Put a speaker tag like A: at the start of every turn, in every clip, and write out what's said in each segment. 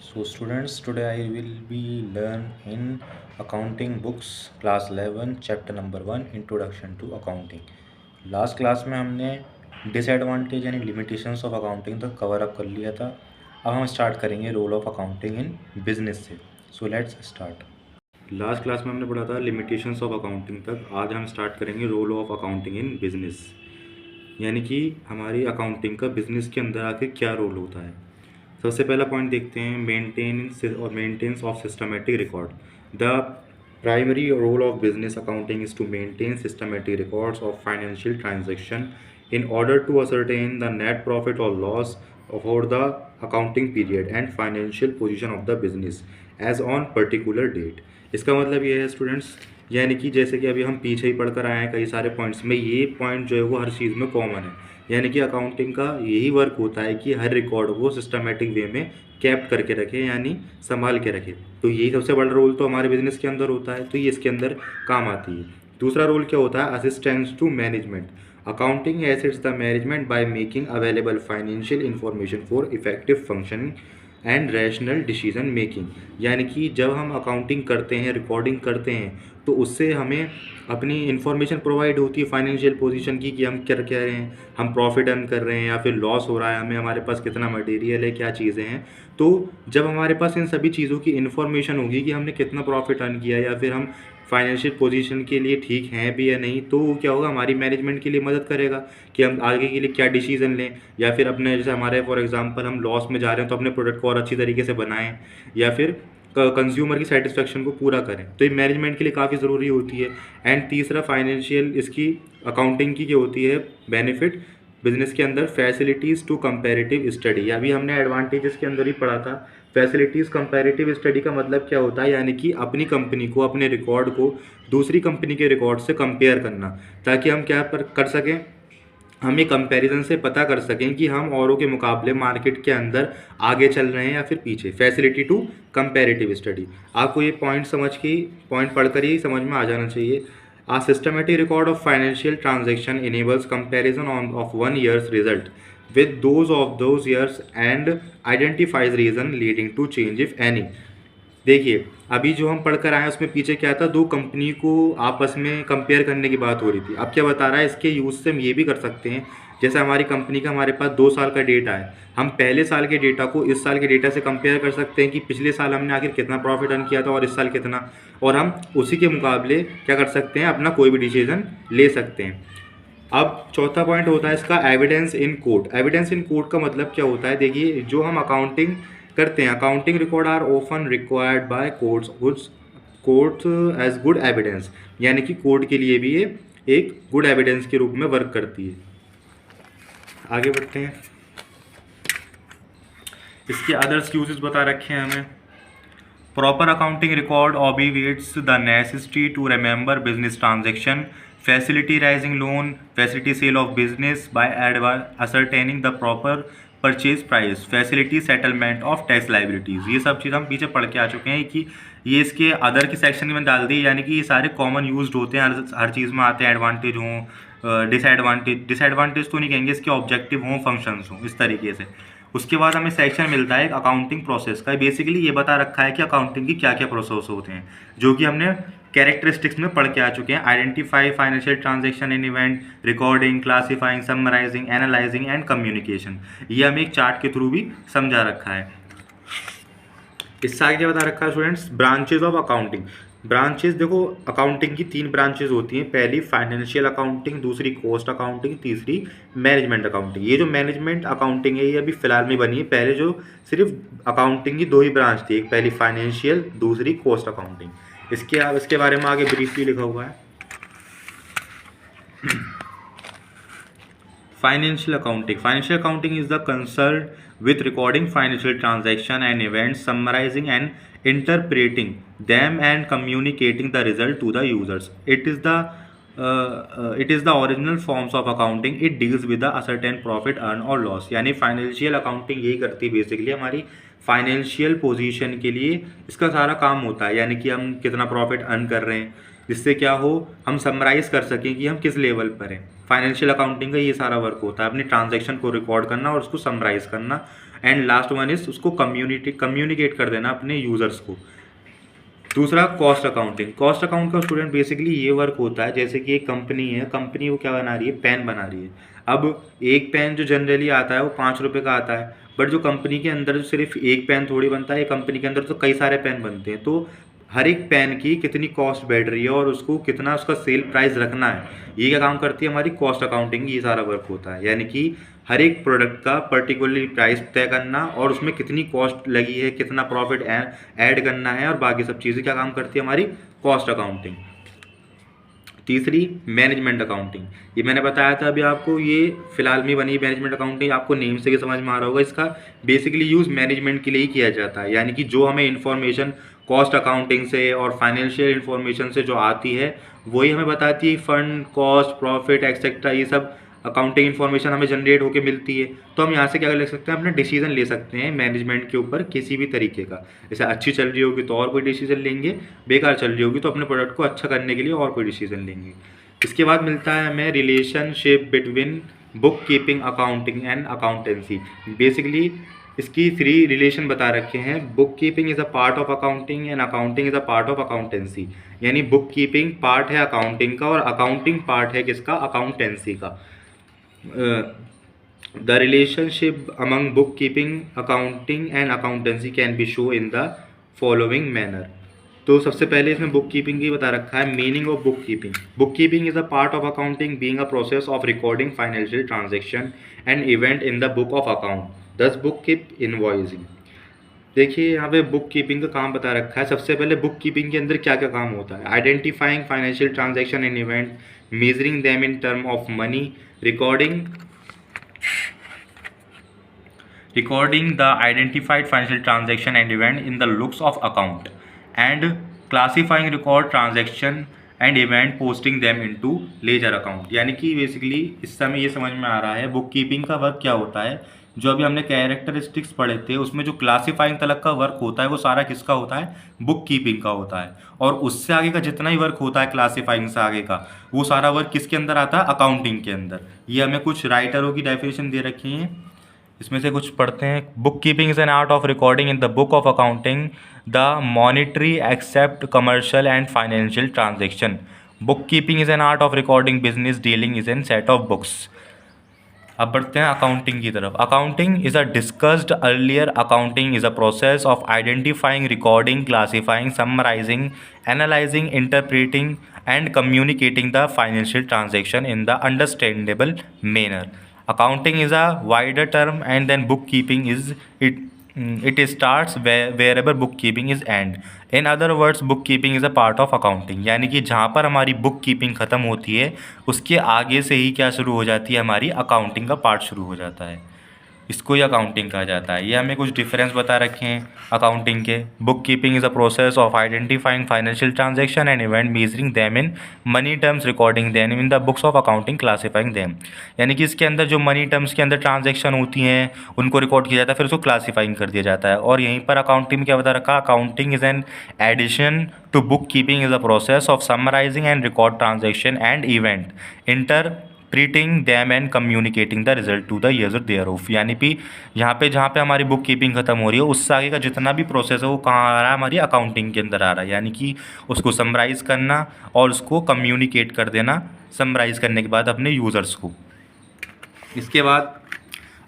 A: So students, today I will be learn in accounting books class 11 chapter number 1 introduction to accounting. Last class में हमने disadvantage यानी limitations of accounting तक cover up कर लिया था। अब हम स्टार्ट करेंगे role of accounting in business से। So let's start. Last class में हमने पढ़ा था लिमिटेशंस ऑफ अकाउंटिंग तक। आज हम स्टार्ट करेंगे role of accounting in business, यानी कि हमारी अकाउंटिंग का बिजनेस के अंदर आके क्या रोल होता है। सबसे पहला पॉइंट देखते हैं, maintenance of systematic record. The primary role of business accounting is to maintain systematic records of financial transaction in order to ascertain the net profit or loss for the accounting period and financial position of the business as on particular date। इसका मतलब ये है students, यानी कि जैसे कि अभी हम पीछे ही पढ़कर आए हैं कई सारे पॉइंट्स में, ये पॉइंट जो है वो हर चीज़ में कॉमन है। यानी कि अकाउंटिंग का यही वर्क होता है कि हर रिकॉर्ड को सिस्टमेटिक वे में कैप्ट करके रखे, यानी संभाल के रखे। तो यही सबसे बड़ा रोल तो हमारे बिजनेस के अंदर होता है, तो ये इसके अंदर काम आती है। दूसरा रोल क्या होता है, assistance to management. Accounting assists the management by making available financial information for effective functioning and rational decision making। यानी कि जब हम अकाउंटिंग करते हैं, रिकॉर्डिंग करते हैं, तो उससे हमें अपनी इन्फॉर्मेशन प्रोवाइड होती है फाइनेंशियल पोजीशन की, कि हम क्या कह रहे हैं, हम प्रॉफिट अर्न कर रहे हैं या फिर लॉस हो रहा है, हमें हमारे पास कितना मटेरियल है, क्या चीज़ें हैं। तो जब हमारे पास इन सभी चीज़ों की इन्फॉर्मेशन होगी कि हमने कितना प्रॉफिट अर्न किया या फिर हम फाइनेंशियल पोजीशन के लिए ठीक हैं भी या नहीं, तो क्या होगा, हमारी मैनेजमेंट के लिए मदद करेगा कि हम आगे के लिए क्या डिसीजन लें, या फिर अपने जैसे हमारे फॉर एग्जांपल हम लॉस में जा रहे हैं तो अपने प्रोडक्ट को और अच्छी तरीके से बनाएं या फिर कंज्यूमर की सेटिस्फेक्शन को पूरा करें। तो ये मैनेजमेंट के लिए काफ़ी ज़रूरी होती है। एंड तीसरा फाइनेंशियल इसकी अकाउंटिंग की जो होती है बेनिफिट बिजनेस के अंदर, फैसिलिटीज़ टू कंपैरेटिव स्टडी। अभी हमने एडवांटेजेस के अंदर ही पढ़ा था। फैसिलिटीज़ कंपैरेटिव स्टडी का मतलब क्या होता है, यानी कि अपनी कंपनी को, अपने रिकॉर्ड को दूसरी कंपनी के रिकॉर्ड से कंपेयर करना, ताकि हम क्या कर सकें, हम ये कंपैरिजन से पता कर सकें कि हम औरों के मुकाबले मार्केट के अंदर आगे चल रहे हैं या फिर पीछे। फैसिलिटी टू कंपैरेटिव स्टडी, आपको ये पॉइंट पढ़कर ही समझ में आ जाना चाहिए। A systematic record of financial transaction enables comparison of 1 year's result with those of those years and identifies reason leading to change if any। देखिए, अभी जो हम पढ़कर आए उसमें पीछे क्या था, दो कंपनी को आपस में कंपेयर करने की बात हो रही थी। अब क्या बता रहा है, इसके यूज़ से हम ये भी कर सकते हैं, जैसे हमारी कंपनी का हमारे पास 2 साल का डेटा है, हम पहले साल के डेटा को इस साल के डेटा से कंपेयर कर सकते हैं कि पिछले साल हमने आखिर कितना प्रॉफिट अर्न किया था और इस साल कितना, और हम उसी के मुकाबले क्या कर सकते हैं, अपना कोई भी डिसीजन ले सकते हैं। अब चौथा पॉइंट होता है इसका evidence in court. Evidence in court का मतलब क्या होता है, देखिए जो हम अकाउंटिंग करते हैं, accounting record are often required by courts as good evidence, यानी कि कोर्ट के लिए भी ये एक गुड एविडेंस के रूप में वर्क करती है। आगे बढ़ते हैं, इसके अदर्स यूजेस बता रखे हैं हमें। Proper accounting record obviates the necessity to remember business transaction, facility raising loan, facility sale of business by ascertaining the proper purchase price, facility settlement of tax liabilities. ये सब चीज़ हम पीछे पढ़ के आ चुके हैं कि ये इसके अदर के सेक्शन में डाल दी, यानी कि ये सारे कॉमन यूज्ड होते हैं, हर चीज़ में आते हैं। एडवांटेज हों, डिसएडवांटेज तो नहीं कहेंगे, इसके ऑब्जेक्टिव हों, फंक्शंस हों, इस तरीके से। उसके बाद हमें सेक्शन मिलता है अकाउंटिंग प्रोसेस का। बेसिकली ये बता रखा है कि अकाउंटिंग की क्या क्या प्रोसेस होते हैं, जो कि हमने कैरेक्टरिस्टिक्स में पढ़ के आ चुके हैं। Identify financial transaction in event, recording, classifying, summarising, analysing and communication. ये हमें एक चार्ट के थ्रू भी समझा रखा है। इससे आगे क्या बता रखा है students, branches of accounting. Branches देखो, अकाउंटिंग की 3 ब्रांचेस होती हैं। पहली फाइनेंशियल अकाउंटिंग, दूसरी कॉस्ट अकाउंटिंग, तीसरी मैनेजमेंट अकाउंटिंग। ये जो मैनेजमेंट अकाउंटिंग है ये अभी फिलहाल में बनी है, पहले जो सिर्फ अकाउंटिंग की 2 ही ब्रांच थी, एक पहली फाइनेंशियल, दूसरी कॉस्ट अकाउंटिंग। इसके बारे में आगे ब्रीफली लिखा हुआ है। Financial accounting is the concern with recording financial transaction and events, summarizing and interpreting them and communicating the result to the users. It is the original forms of accounting. It deals with the certain profit earn or loss। यानी financial accounting यही करती है basically, हमारी financial position के लिए इसका सारा काम होता है, यानी कि हम कितना प्रॉफिट अर्न कर रहे हैं, जिससे क्या हो, हम समराइज़ कर सकें कि हम किस लेवल पर हैं। फाइनेंशियल अकाउंटिंग का ये सारा वर्क होता है, अपनी ट्रांजैक्शन को रिकॉर्ड करना और उसको समराइज़ करना। एंड लास्ट वन इज उसको कम्युनिकेट कर देना अपने यूज़र्स को। दूसरा कॉस्ट अकाउंटिंग। कॉस्ट अकाउंट का स्टूडेंट बेसिकली ये वर्क होता है, जैसे कि एक कंपनी है, कंपनी वो क्या बना रही है, पेन बना रही है। अब एक पेन जो जनरली आता है वो 5 रुपये का आता है, बट जो कंपनी के अंदर जो सिर्फ एक पेन थोड़ी बनता है, कंपनी के अंदर तो कई सारे पेन बनते हैं, तो हर एक पेन की कितनी कॉस्ट बैठ रही है और उसको कितना उसका सेल प्राइस रखना है, ये क्या काम करती है हमारी कॉस्ट अकाउंटिंग। ये सारा वर्क होता है, यानी कि हर एक प्रोडक्ट का पर्टिकुलरली प्राइस तय करना और उसमें कितनी कॉस्ट लगी है, कितना प्रॉफिट ऐड करना है और बाकी सब चीज़ें क्या काम करती है हमारी कॉस्ट अकाउंटिंग। तीसरी मैनेजमेंट अकाउंटिंग। ये मैंने बताया था अभी आपको, ये फिलहाल में बनी मैनेजमेंट अकाउंटिंग, आपको नेम से ही समझ में आ रहा होगा। इसका बेसिकली यूज़ मैनेजमेंट के लिए ही किया जाता है, यानी कि जो हमें इन्फॉर्मेशन कॉस्ट अकाउंटिंग से और फाइनेंशियल इन्फॉर्मेशन से जो आती है वही हमें बताती है फंड, कॉस्ट, प्रॉफिट एक्सेट्रा, ये सब अकाउंटिंग इन्फॉर्मेशन हमें जनरेट होकर मिलती है। तो हम यहाँ से क्या ले सकते हैं, अपना डिसीजन ले सकते हैं मैनेजमेंट के ऊपर किसी भी तरीके का। जैसे अच्छी चल रही होगी तो और कोई डिसीजन लेंगे, बेकार चल रही होगी तो अपने प्रोडक्ट को अच्छा करने के लिए और कोई डिसीजन लेंगे। इसके बाद मिलता है हमें relationship between book keeping, accounting and accountancy. Basically इसकी 3 रिलेशन बता रखे हैं। Book keeping is a part of accounting and accounting is a part of accountancy. यानी बुक कीपिंग पार्ट है अकाउंटिंग का और अकाउंटिंग पार्ट है किसका, अकाउंटेंसी का। The relationship among bookkeeping, accounting and accountancy can be shown in the following manner. तो सबसे पहले इसमें बुक कीपिंग की बता रखा है। Meaning of book keeping. Book keeping is a part of accounting being a process of recording financial transaction and event in the book of account, दस book keep invoicing. देखिए यहाँ पे बुक कीपिंग का काम बता रखा है। सबसे पहले बुक कीपिंग के अंदर क्या क्या काम होता है, identifying financial transaction and event, measuring them in term of money, recording the identified financial transaction and event in the looks of account, and classifying record transaction and event, posting them into ledger account। यानी कि basically इस समय ये समझ में आ रहा है book keeping का वर्क क्या होता है। जो अभी हमने कैरेक्टरिस्टिक्स पढ़े थे उसमें जो क्लासीफाइंग तलक का वर्क होता है वो सारा किसका होता है, बुक कीपिंग का होता है। और उससे आगे का जितना ही वर्क होता है क्लासीफाइंग से आगे का, वो सारा वर्क किसके अंदर आता है, अकाउंटिंग के अंदर। ये हमें कुछ राइटरों की डेफिनेशन दे रखी है, इसमें से कुछ पढ़ते हैं। Book keeping is an art of recording in the book of accounting the monetary except commercial and financial transaction. Book keeping is an art of recording business dealing is an set of books. अब बढ़ते हैं accounting की तरफ। Accounting is a discussed earlier. Accounting is a process of identifying, recording, classifying, summarising, analysing, interpreting and communicating the financial transaction in the understandable manner. Accounting is a wider term, and then bookkeeping is it starts wherever bookkeeping is end. In other words, bookkeeping is a part of accounting. यानी कि जहाँ पर हमारी book keeping ख़त्म होती है उसके आगे से ही क्या शुरू हो जाती है, हमारी अकाउंटिंग का पार्ट शुरू हो जाता है। इसको ही अकाउंटिंग कहा जाता है। ये हमें कुछ डिफरेंस बता रखे हैं अकाउंटिंग के। Book keeping is a process of identifying financial transaction and event, measuring them in money terms, recording them in the books of accounting, classifying them. यानी कि इसके अंदर जो मनी टर्म्स के अंदर ट्रांजैक्शन होती हैं उनको रिकॉर्ड किया जाता है, फिर उसको क्लासीफाइंग कर दिया जाता है। और यहीं पर अकाउंटिंग में क्या बता रखा, accounting is an addition to bookkeeping is a process of summarising and record transaction and event, interpreting them and communicating the result to the user thereof. यानी कि यहाँ पे जहाँ पे हमारी बुक कीपिंग खत्म हो रही है उससे आगे का जितना भी प्रोसेस है वो कहाँ आ रहा है, हमारी अकाउंटिंग के अंदर आ रहा है। यानी कि उसको समराइज़ करना और उसको कम्युनिकेट कर देना समराइज़ करने के बाद अपने यूज़र्स को। इसके बाद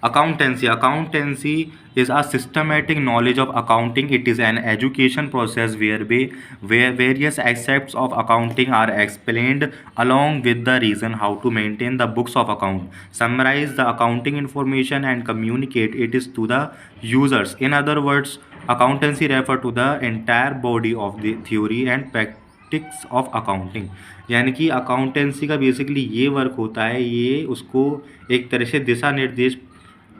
A: accountancy. Accountancy is a systematic knowledge of accounting. It is an education process where various aspects of accounting are explained along with the reason how to maintain the books of account, summarize the accounting information and communicate it is to the users. In other words, accountancy refer to the entire body of the theory and practice of accounting. यानी कि accountancy का basically ये work होता है, ये उसको एक तरह से दिशा निर्देश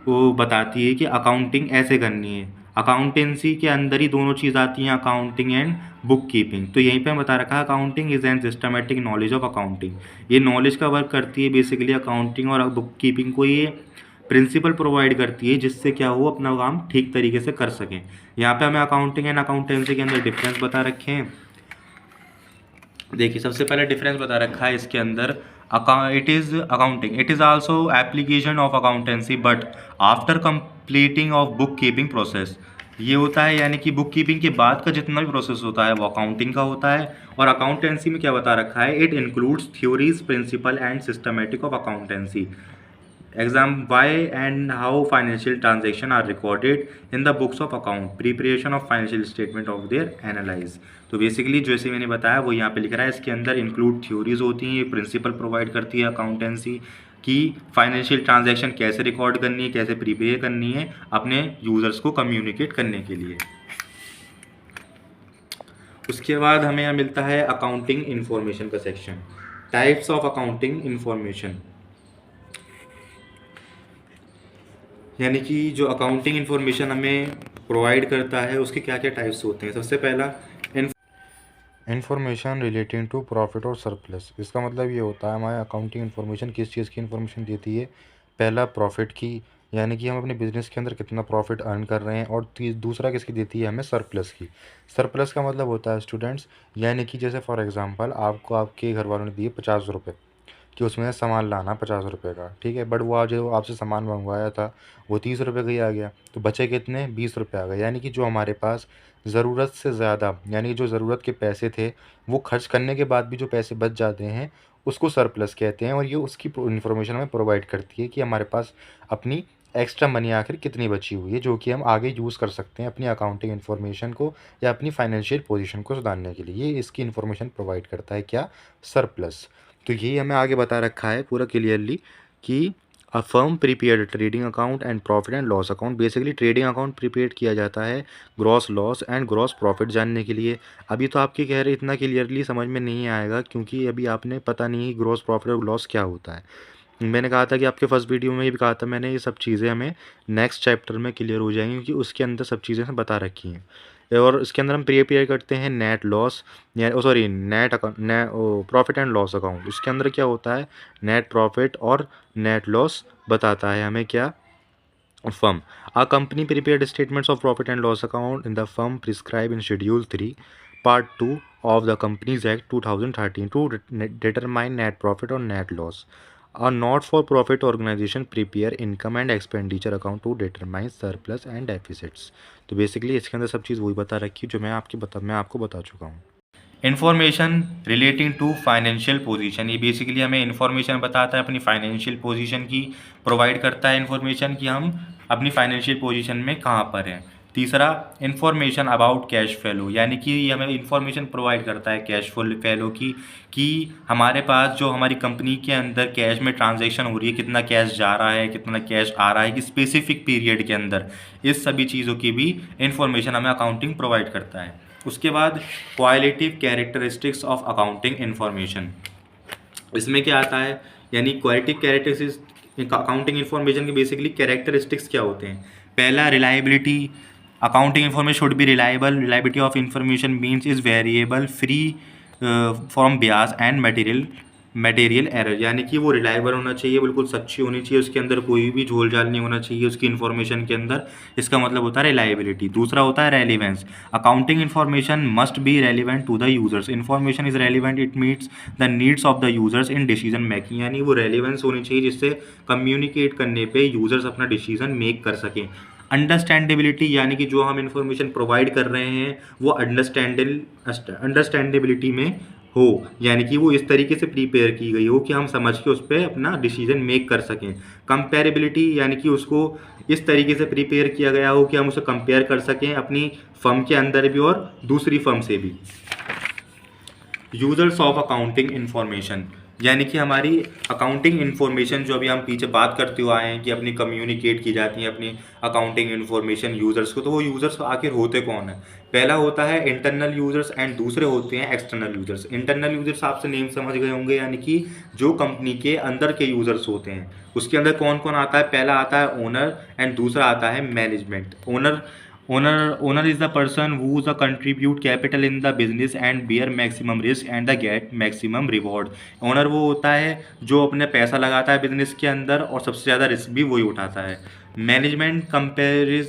A: को बताती है कि अकाउंटिंग ऐसे करनी है। अकाउंटेंसी के अंदर ही दोनों चीज़ आती हैं, अकाउंटिंग एंड बुक कीपिंग। तो यहीं पे बता रखा है accounting is an systematic knowledge of accounting. ये नॉलेज का वर्क करती है बेसिकली अकाउंटिंग, और बुक कीपिंग को ये प्रिंसिपल प्रोवाइड करती है जिससे क्या हो अपना काम ठीक तरीके से कर सकें। यहाँ पे हमें अकाउंटिंग एंड अकाउंटेंसी के अंदर डिफरेंस बता रखे हैं। देखिए सबसे पहले डिफरेंस बता रखा है इसके अंदर, it is accounting, it is also application of accountancy, but after completing of book keeping process. ये होता है यानी कि बुक कीपिंग के बाद का जितना भी प्रोसेस होता है वो अकाउंटिंग का होता है। और अकाउंटेंसी में क्या बता रखा है, it includes theories principle and systematic of accountancy. Exam why and how financial transaction are recorded in the books of account, preparation of financial statement of their analyse. तो बेसिकली जैसे मैंने बताया वो यहाँ पे लिख रहा है, इसके अंदर इंक्लूड थ्योरीज होती हैं, ये प्रिंसिपल प्रोवाइड करती है अकाउंटेंसी कि फाइनेंशियल ट्रांजैक्शन कैसे रिकॉर्ड करनी है, कैसे प्रिपेयर करनी है अपने यूज़र्स को कम्युनिकेट करने के लिए। उसके बाद हमें यहाँ मिलता है अकाउंटिंग इन्फॉर्मेशन का section, types of accounting information. यानी कि जो अकाउंटिंग इन्फॉर्मेशन हमें प्रोवाइड करता है उसके क्या क्या टाइप्स होते हैं। सबसे पहला इन्फॉर्मेशन रिलेटिंग टू प्रॉफिट और सरप्लस। इसका मतलब ये होता है हमारे अकाउंटिंग इन्फॉर्मेशन किस चीज़ की इन्फॉर्मेशन देती है, पहला प्रॉफिट की, यानी कि हम अपने बिजनेस के अंदर कितना प्रॉफिट अर्न कर रहे हैं, और दूसरा किसकी देती है हमें, सरप्लस की। सरप्लस का मतलब होता है स्टूडेंट्स, यानी कि जैसे फॉर एग्जांपल आपको आपके घर वालों ने दिए 50 रुपये कि उसमें सामान लाना 50 रुपये का, ठीक है, बट वो आज जो आपसे सामान मंगवाया था वो 30 रुपये का ही आ गया, तो बचे कितने, 20 रुपये आ गए। यानी कि जो हमारे पास ज़रूरत से ज़्यादा, यानी जो ज़रूरत के पैसे थे वो खर्च करने के बाद भी जो पैसे बच जाते हैं उसको सरप्लस कहते हैं। और ये उसकी इन्फॉर्मेशन हमें प्रोवाइड करती है कि हमारे पास अपनी एक्स्ट्रा मनी आखिर कितनी बची हुई है, जो कि हम आगे यूज़ कर सकते हैं अपनी अकाउंटिंग इन्फॉर्मेशन को या अपनी फाइनेंशियल पोजीशन को सुधारने के लिए। ये इसकी इन्फॉर्मेशन प्रोवाइड करता है क्या, सरप्लस। तो यही हमें आगे बता रखा है पूरा क्लियरली कि a firm prepared trading account and profit and loss account. Basically trading account prepare किया जाता है gross loss and gross profit जानने के लिए। अभी तो आपके कह रहे इतना क्लियरली समझ में नहीं आएगा क्योंकि अभी आपने पता नहीं है ग्रॉस प्रॉफिट और लॉस क्या होता है। मैंने कहा था कि आपके फर्स्ट वीडियो में भी कहा था मैंने, ये सब चीज़ें हमें नेक्स्ट चैप्टर में क्लियर हो जाएंगी क्योंकि उसके अंदर सब चीज़ें बता रखी हैं। और इसके अंदर हम प्रिपेयर करते हैं नेट लॉस या sorry net profit and loss account. इसके अंदर क्या होता है, नेट प्रॉफिट और नेट लॉस बताता है हमें क्या, firm. A company prepared statements of profit and loss account in the firm prescribed in Schedule 3, Part 2 of the Companies Act 2013 to determine net profit or net loss. A not-for-profit organization prepare income and expenditure account to determine surplus and deficits. तो basically इसके अंदर सब चीज़ वही बता रखी है जो मैं आपको बता चुका हूँ। Information relating to financial position, ये बेसिकली हमें इन्फॉर्मेशन बताता है अपनी फाइनेंशियल पोजीशन की, प्रोवाइड करता है इन्फॉर्मेशन कि हम अपनी फाइनेंशियल पोजीशन में कहाँ पर हैं। तीसरा इन्फॉर्मेशन अबाउट कैश फ्लो, यानी कि ये हमें इन्फॉर्मेशन प्रोवाइड करता है कैश फ्लो की कि हमारे पास जो हमारी कंपनी के अंदर कैश में ट्रांजैक्शन हो रही है, कितना कैश जा रहा है, कितना कैश आ रहा है कि स्पेसिफिक पीरियड के अंदर, इस सभी चीज़ों की भी इन्फॉर्मेशन हमें अकाउंटिंग प्रोवाइड करता है। उसके बाद qualitative characteristics of accounting information, इसमें क्या आता है, यानी क्वालिटेटिव कैरेक्टरिस्टिक्स अकाउंटिंग इन्फॉर्मेशन के बेसिकली कैरेक्टरिस्टिक्स क्या होते हैं। पहला reliability, accounting information should be reliable. Reliability of information means is variable, free from Beas and material error, यानी कि वो रिलायबल होना चाहिए, बिल्कुल सच्ची होनी चाहिए, उसके अंदर कोई भी झोल झाल नहीं होना चाहिए उसकी इन्फॉर्मेशन के अंदर। इसका मतलब होता है रिलायबिलिटी। दूसरा होता है relevance, accounting information must be relevant to the users. Information is relevant, it meets the needs of the users in decision making, यानी वो रेलिवेंस होनी चाहिए जिससे कम्युनिकेट करने पर यूजर्स अपना डिसीजन मेक कर सकें। अंडरस्टैंडेबिलिटी, यानी कि जो हम इन्फॉर्मेशन प्रोवाइड कर रहे हैं वो अंडरस्टैंडेबिलिटी में हो, यानी कि वो इस तरीके से प्रिपेयर की गई हो कि हम समझ के उस पर अपना डिसीजन मेक कर सकें। कंपेरेबिलिटी, यानी कि उसको इस तरीके से प्रिपेयर किया गया हो कि हम उसे कंपेयर कर सकें अपनी फर्म के अंदर भी और दूसरी फर्म से भी। यूजर्स ऑफ अकाउंटिंग इन्फॉर्मेशन, यानी कि हमारी अकाउंटिंग इन्फॉर्मेशन जो अभी हम पीछे बात करते हुए आए हैं कि अपनी कम्युनिकेट की जाती है अपनी अकाउंटिंग इन्फॉर्मेशन यूज़र्स को, तो वो यूज़र्स आखिर होते कौन है। पहला होता है इंटरनल यूज़र्स एंड दूसरे होते हैं एक्सटर्नल यूज़र्स। इंटरनल यूज़र्स आपसे नेम समझ गए होंगे, यानी कि जो कंपनी के अंदर के यूज़र्स होते हैं। उसके अंदर कौन कौन आता है, पहला आता है ओनर एंड दूसरा आता है management. Owner is the person who contribute capital in the business and bear maximum risk and the get maximum reward. Owner वो होता है जो अपने पैसा लगाता है बिजनेस के अंदर और सबसे ज़्यादा रिस्क भी वही उठाता है। Management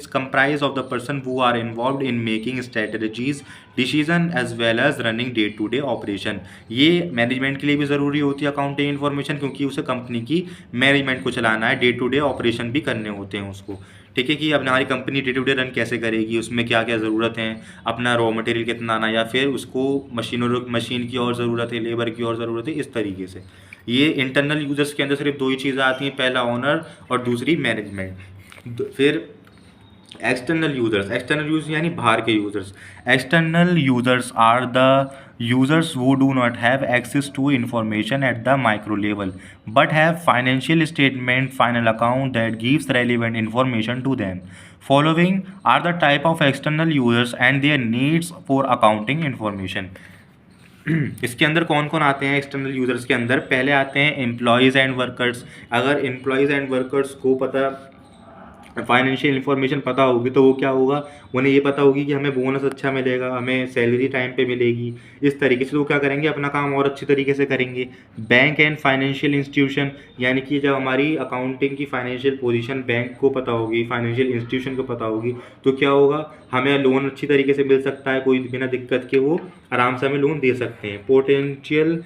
A: comprise of the person who are involved in making strategies, decision as well as running day to day operation. ये मैनेजमेंट के लिए भी ज़रूरी होती है अकाउंटिंग इन्फॉर्मेशन, क्योंकि उसे कंपनी की मैनेजमेंट को चलाना है, डे टू डे ऑपरेशन भी करने होते हैं उसको। ठीक है, कि अपनी हमारी company day to day run कैसे करेगी, उसमें क्या क्या ज़रूरत है, अपना रॉ मटेरियल कितना आना, या फिर उसको मशीन की और ज़रूरत है, लेबर की और ज़रूरत है, इस तरीके से। ये इंटरनल यूजर्स के अंदर सिर्फ दो ही चीज़ें आती हैं, पहला ओनर और दूसरी मैनेजमेंट। फिर एक्सटर्नल यूज यानी बाहर के users. External users are the users who do not have access to information at the micro level but have financial statement final account that gives relevant information to them. Following are the type of external users and their needs for accounting information. इसके अंदर कौन कौन आते हैं external users के अंदर? पहले आते हैं एम्प्लॉयज़ एंड वर्कर्स। अगर एम्प्लॉयज़ एंड वर्कर्स को पता फाइनेंशियल इन्फॉर्मेशन पता होगी तो वो क्या होगा, उन्हें ये पता होगी कि हमें बोनस अच्छा मिलेगा, हमें सैलरी टाइम पे मिलेगी, इस तरीके से वो क्या करेंगे, अपना काम और अच्छी तरीके से करेंगे। बैंक एंड फाइनेंशियल इंस्टीट्यूशन, यानी कि जब हमारी अकाउंटिंग की फाइनेंशियल पोजीशन बैंक को पता होगी, फाइनेंशियल इंस्टीट्यूशन को पता होगी, तो क्या होगा, हमें लोन अच्छी तरीके से मिल सकता है, कोई बिना दिक्कत के वो आराम से हमें लोन दे सकते हैं। Potential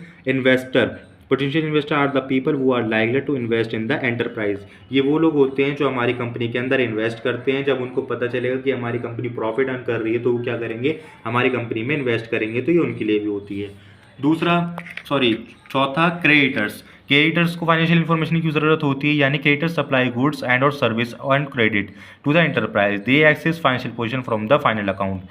A: investor are the people who are likely to invest in the enterprise. ये वो लोग होते हैं जो हमारी कंपनी के अंदर इन्वेस्ट करते हैं। जब उनको पता चलेगा कि हमारी कंपनी प्रॉफिट अर्न कर रही है तो वो क्या करेंगे, हमारी कंपनी में इन्वेस्ट करेंगे। तो ये उनके लिए भी होती है। चौथा क्रेडिटर्स को फाइनेंशियल इन्फॉर्मेशन की ज़रूरत होती है, यानी क्रेडिटर्स सप्लाई गुड्स एंड और service and credit to the enterprise, they access financial position from the final account.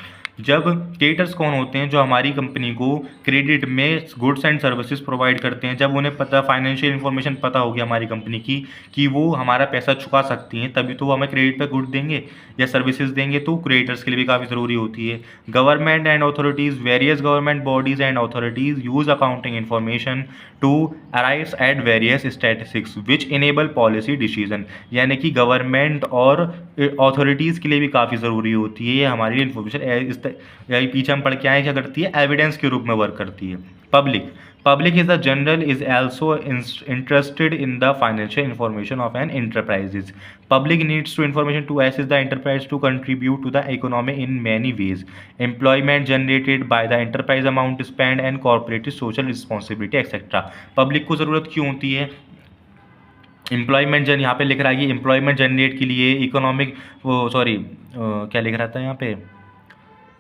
A: जब क्रेडिटर्स कौन होते हैं, जो हमारी कंपनी को क्रेडिट में गुड्स एंड सर्विसेज प्रोवाइड करते हैं। जब उन्हें पता फाइनेंशियल इन्फॉर्मेशन पता होगी हमारी कंपनी की कि वो हमारा पैसा चुका सकती हैं, तभी तो वो हमें क्रेडिट पे गुड देंगे या सर्विसेज देंगे। तो क्रेडिटर्स के लिए भी काफ़ी ज़रूरी होती है। Government and authorities, various government bodies and authorities use accounting information to arrive at various statistics which enable policy decision, यानी कि गवर्नमेंट और अथॉरिटीज़ के लिए भी काफ़ी ज़रूरी होती है ये हमारी इन्फॉर्मेशन। यही पीछे हम पढ़ के आए, क्या करती है, एविडेंस के रूप में वर्क करती है। Public is the general is also interested in the financial information of an enterprises. Public needs to information to assist the enterprise to contribute to the economy in many ways, employment generated by the enterprise, amount spend and corporate social responsibility etcetera. Public को ज़रूरत क्यों होती है? Employment यहाँ पे लिख रहा है कि एम्प्लॉयमेंट जनरेट के लिए, इकोनॉमिक क्या लिख रहा था यहाँ पे,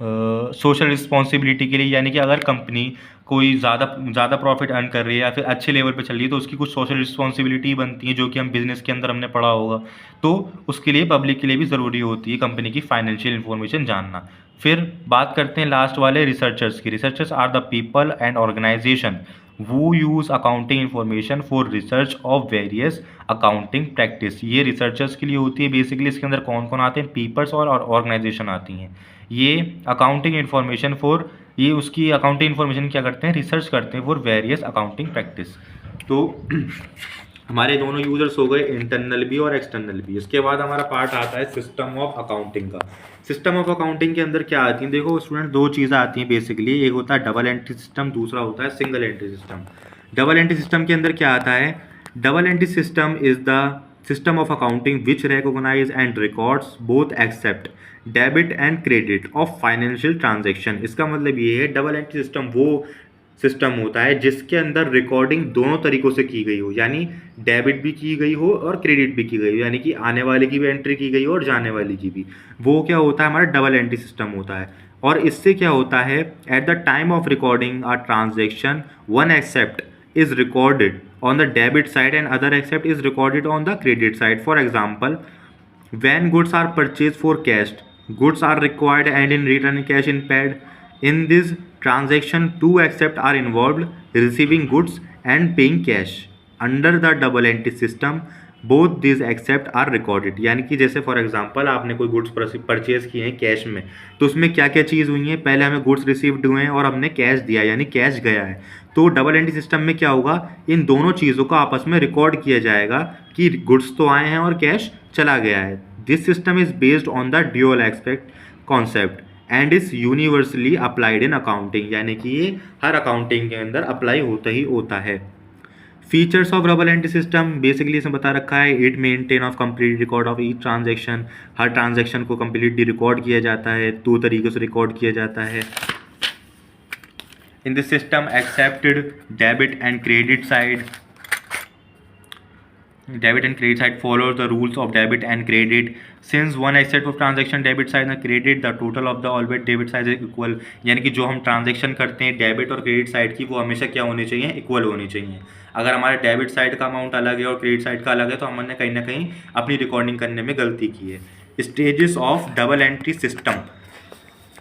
A: सोशल रिस्पॉन्सिबिलिटी के लिए, यानी कि अगर कंपनी कोई ज़्यादा प्रॉफिट अर्न कर रही है या फिर अच्छे लेवल पे चल रही है तो उसकी कुछ सोशल रिस्पॉन्सिबिलिटी बनती है, जो कि हम बिज़नेस के अंदर हमने पढ़ा होगा। तो उसके लिए पब्लिक के लिए भी ज़रूरी होती है कंपनी की फाइनेंशियल इन्फॉर्मेशन जानना। फिर बात करते हैं लास्ट वाले रिसर्चर्स की। Researchers are the people and organisation who use accounting information for research of various accounting practice। ये रिसर्चर्स के लिए होती है। बेसिकली इसके अंदर कौन कौन आते हैं, पीपल्स और ऑर्गेनाइजेशन आती हैं। ये अकाउंटिंग इन्फॉर्मेशन फॉर, ये उसकी अकाउंटिंग इन्फॉर्मेशन क्या करते हैं, रिसर्च करते हैं फॉर वेरियस अकाउंटिंग प्रैक्टिस। तो हमारे दोनों यूजर्स हो गए, इंटरनल भी और एक्सटर्नल भी। इसके बाद हमारा पार्ट आता है सिस्टम ऑफ अकाउंटिंग का। सिस्टम ऑफ अकाउंटिंग के अंदर क्या आती हैं, देखो स्टूडेंट, दो चीज़ें आती हैं बेसिकली। एक होता है डबल एंट्री सिस्टम, दूसरा होता है single entry system. Double entry system के अंदर क्या आता है, double entry system is the system of accounting which recognise and records both except debit and credit of financial transaction. इसका मतलब ये है, डबल एंट्री सिस्टम वो सिस्टम होता है जिसके अंदर रिकॉर्डिंग दोनों तरीक़ों से की गई हो, यानी डेबिट भी की गई हो और क्रेडिट भी की गई हो, यानी कि आने वाले की भी एंट्री की गई हो और जाने वाली की भी। वो क्या होता है, हमारा डबल एंट्री सिस्टम होता है। और इससे क्या होता है, at the time of recording a transaction one except is recorded on the debit side and other accept is recorded on the credit side. For example, when goods are purchased for cash, goods are required and in return cash in paid. In this transaction, two accept are involved, receiving goods and paying cash. Under the double entry system, both this except are recorded. यानी कि जैसे for example आपने कोई goods purchase किए हैं cash में, तो उसमें क्या क्या चीज़ हुई है, पहले हमें गुड्स रिसीव्ड हुए हैं और हमने कैश दिया, यानी कैश गया है। तो डबल एंट्री सिस्टम में क्या होगा, इन दोनों चीज़ों को आपस में रिकॉर्ड किया जाएगा कि गुड्स तो आए हैं और कैश चला गया है। This system is based on the dual expect concept and is universally applied in accounting, यानी कि ये हर अकाउंटिंग के अंदर अप्लाई होता ही होता है। Features of double entry system, basically इसमें बता रखा है, it maintain of complete record of each transaction. Her transaction को कंप्लीटली रिकॉर्ड किया जाता है, दो तरीक़ों से रिकॉर्ड किया जाता है। In this system accepted debit and credit side follows the rules of debit and credit since one accept of transaction debit side ना credit the total of the always debit side is equal, यानी कि जो हम transaction करते हैं debit और credit side की वो हमेशा क्या होनी चाहिए, इक्वल होनी चाहिए। अगर हमारे डेबिट साइड का अमाउंट अलग है और क्रेडिट साइड का अलग है तो हमने कहीं ना कहीं अपनी रिकॉर्डिंग करने में गलती की है। Stages of double entry system.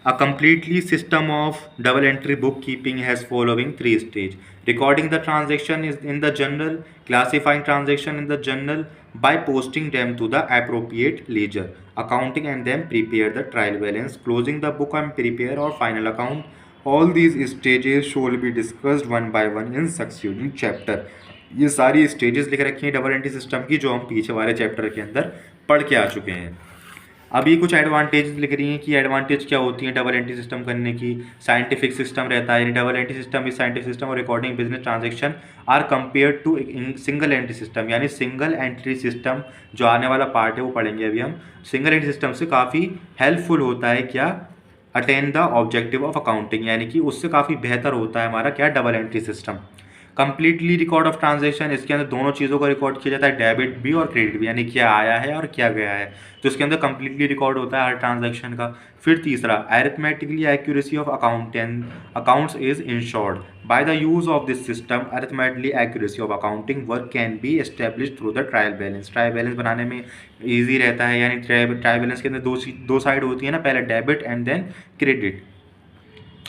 A: A completely system of double entry bookkeeping has following three stages. Recording the transaction is in the journal, classifying transaction in the journal by posting them to the appropriate ledger, accounting and then prepare the trial balance, closing the book and prepare or final account. All these stages shall be discussed one by one in succeeding chapter. ये सारी stages लिख रखी हैं double entry system की जो हम पीछे वाले चैप्टर के अंदर पढ़ के आ चुके हैं। अभी कुछ एडवांटेज लिख रही हैं कि एडवांटेज क्या होती है डबल एंट्री सिस्टम करने की। साइंटिफिक सिस्टम रहता है, double entry system is scientific system और recording business transaction are compare to single entry system, यानी सिंगल एंट्री सिस्टम जो आने वाला पार्ट है वो पढ़ेंगे अभी हम। सिंगल एंट्री सिस्टम से काफ़ी हेल्पफुल होता है क्या, attain the objective of accounting, यानी कि उससे काफ़ी बेहतर होता है हमारा क्या, double entry system. Completely record of transaction, इसके अंदर दोनों चीज़ों को रिकॉर्ड किया जाता है, डेबिट भी और क्रेडिट भी, यानी क्या आया है और क्या गया है, तो इसके अंदर कंप्लीटली रिकॉर्ड होता है हर ट्रांजैक्शन का। फिर तीसरा, arithmetically accuracy of accounts is insured by the use of this system. Arithmetically accuracy of accounting work can be establish through the trial balance. Trial balance बनाने में ईजी रहता है, यानी ट्रायल बैलेंस के अंदर दो साइड होती है ना, पहले debit and then credit.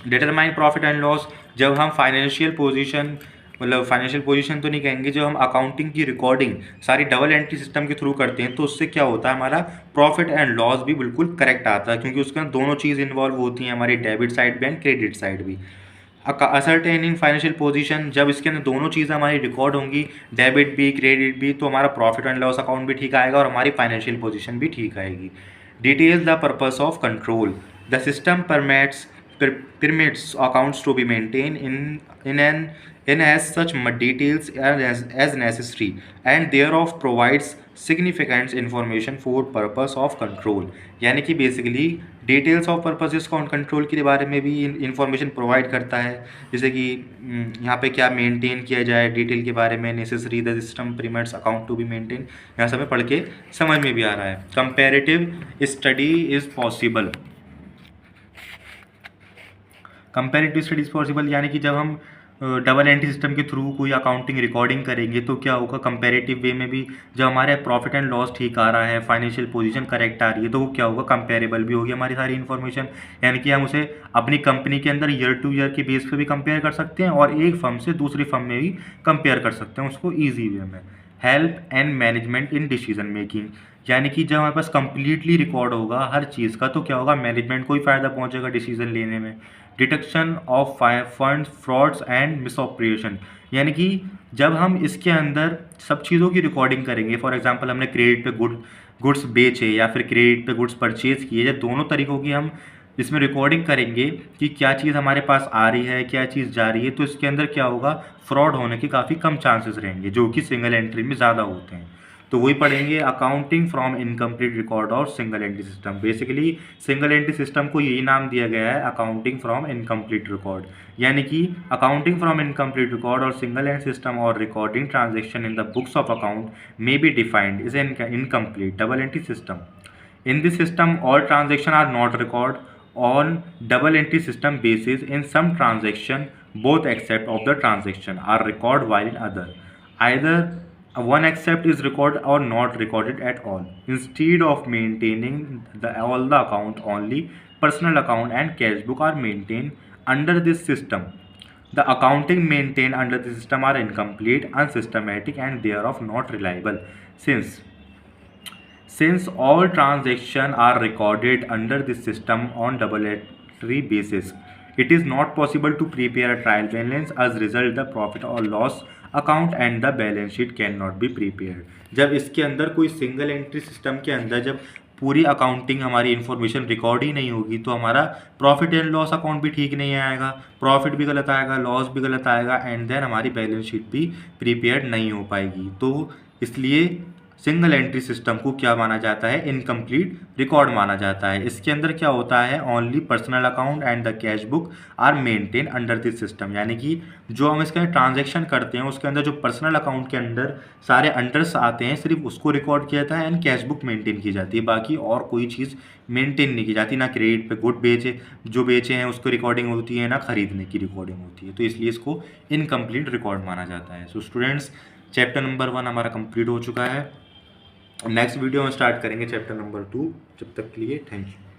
A: Determine profit and loss, जब हम फाइनेंशियल पोजीशन, मतलब फाइनेंशियल पोजीशन तो नहीं कहेंगे, जो हम अकाउंटिंग की रिकॉर्डिंग सारी डबल एंट्री सिस्टम के थ्रू करते हैं तो उससे क्या होता है, हमारा प्रॉफिट एंड लॉस भी बिल्कुल करेक्ट आता है, क्योंकि उसके अंदर दोनों चीज़ इन्वॉल्व होती हैं, हमारी डेबिट साइड भी एंड क्रेडिट साइड भी। असर्टेनिंग फाइनेंशियल पोजीशन, जब इसके अंदर दोनों चीज़ें हमारी रिकॉर्ड होंगी, डेबिट भी क्रेडिट भी, तो हमारा प्रॉफिट एंड लॉस अकाउंट भी ठीक आएगा और हमारी फाइनेंशियल पोजीशन भी ठीक आएगी। Details the purpose of control, the system permits accounts to be maintained in as such details as necessary and thereof provides significant information for purpose of control, यानी कि basically details of purposes on control के बारे में भी information provide करता है, जैसे कि यहाँ पे क्या मेंटेन किया जाए डिटेल के बारे में। Necessary the system permits account to be maintain, यहाँ से हमें पढ़ के समझ में भी आ रहा है। Comparative study is possible, comparative studies possible, यानी कि जब हम डबल एंट्री सिस्टम के थ्रू कोई अकाउंटिंग रिकॉर्डिंग करेंगे तो क्या होगा, कंपैरेटिव वे में भी जब हमारे प्रॉफिट एंड लॉस ठीक आ रहा है, फाइनेंशियल पोजीशन करेक्ट आ रही है, तो वो क्या होगा, कंपेरेबल भी होगी हमारी सारी इन्फॉर्मेशन, यानी कि हम उसे अपनी कंपनी के अंदर ईयर टू ईयर के बेस पे भी कंपेयर कर सकते हैं और एक फर्म से दूसरी फर्म में भी कंपेयर कर सकते हैं उसको ईजी वे में। Help and management in decision making, यानी कि जब हमारे पास कंप्लीटली रिकॉर्ड होगा हर चीज़ का तो क्या होगा, मैनेजमेंट को ही फ़ायदा पहुंचेगा डिसीजन लेने में। Detection of fund frauds and misoperation, यानी कि जब हम इसके अंदर सब चीज़ों की रिकॉर्डिंग करेंगे, फॉर एग्जांपल हमने क्रेडिट पे गुड्स बेचे या फिर क्रेडिट पे गुड्स परचेज किए, जब दोनों तरीक़ों की हम इसमें रिकॉर्डिंग करेंगे कि क्या चीज़ हमारे पास आ रही है क्या चीज़ जा रही है, तो इसके अंदर क्या होगा, फ्रॉड होने के काफ़ी कम चांसेस रहेंगे जो कि सिंगल एंट्री में ज़्यादा होते हैं। तो वही पढ़ेंगे अकाउंटिंग फ्रॉम इनकम्प्लीट रिकॉर्ड और single entry system. Basically single entry system को यही नाम दिया गया है, अकाउंटिंग फ्रॉम इनकम्प्लीट रिकॉर्ड, यानी कि अकाउंटिंग फ्रॉम इनकम्प्लीट रिकॉर्ड और सिंगल एंट्री सिस्टम और recording transaction in the books of account may be defined is an incomplete double entry system. In this system all transaction are not record on double entry system basis. In some transaction both accept of the transaction are recorded while in other either one accept is recorded or not recorded at all. Instead of maintaining all the account, only personal account and cash book are maintained under this system. The accounting maintained under the system are incomplete, unsystematic and thereof not reliable. Since all transactions are recorded under this system on double entry basis, it is not possible to prepare a trial balance. As result, the profit or loss account and the balance sheet cannot be prepared. जब इसके अंदर कोई single entry system के अंदर जब पूरी accounting हमारी information record ही नहीं होगी तो हमारा प्रॉफिट एंड लॉस अकाउंट भी ठीक नहीं आएगा, प्रॉफिट भी गलत आएगा, लॉस भी गलत आएगा एंड देन हमारी बैलेंस शीट भी प्रिपेयर्ड नहीं हो पाएगी। तो इसलिए सिंगल एंट्री सिस्टम को क्या माना जाता है, इनकम्प्लीट रिकॉर्ड माना जाता है। इसके अंदर क्या होता है, only personal account and the cash book are maintain under this system, यानी कि जो हम इसके अंदर ट्रांजेक्शन करते हैं उसके अंदर जो पर्सनल अकाउंट के अंदर सारे अंडर्स आते हैं सिर्फ उसको रिकॉर्ड किया जाता है एंड कैश बुक मेंटेन की जाती है, बाकी और कोई चीज़ मेंटेन नहीं की जाती। ना क्रेडिट पे गुड जो बेचे हैं उसको रिकॉर्डिंग होती है, ना खरीदने की रिकॉर्डिंग होती है, तो इसलिए इसको इनकम्प्लीट रिकॉर्ड माना जाता है। सो स्टूडेंट्स, चैप्टर नंबर 1 हमारा कंप्लीट हो चुका है। नेक्स्ट वीडियो में स्टार्ट करेंगे चैप्टर नंबर 2। जब तक के लिए थैंक यू।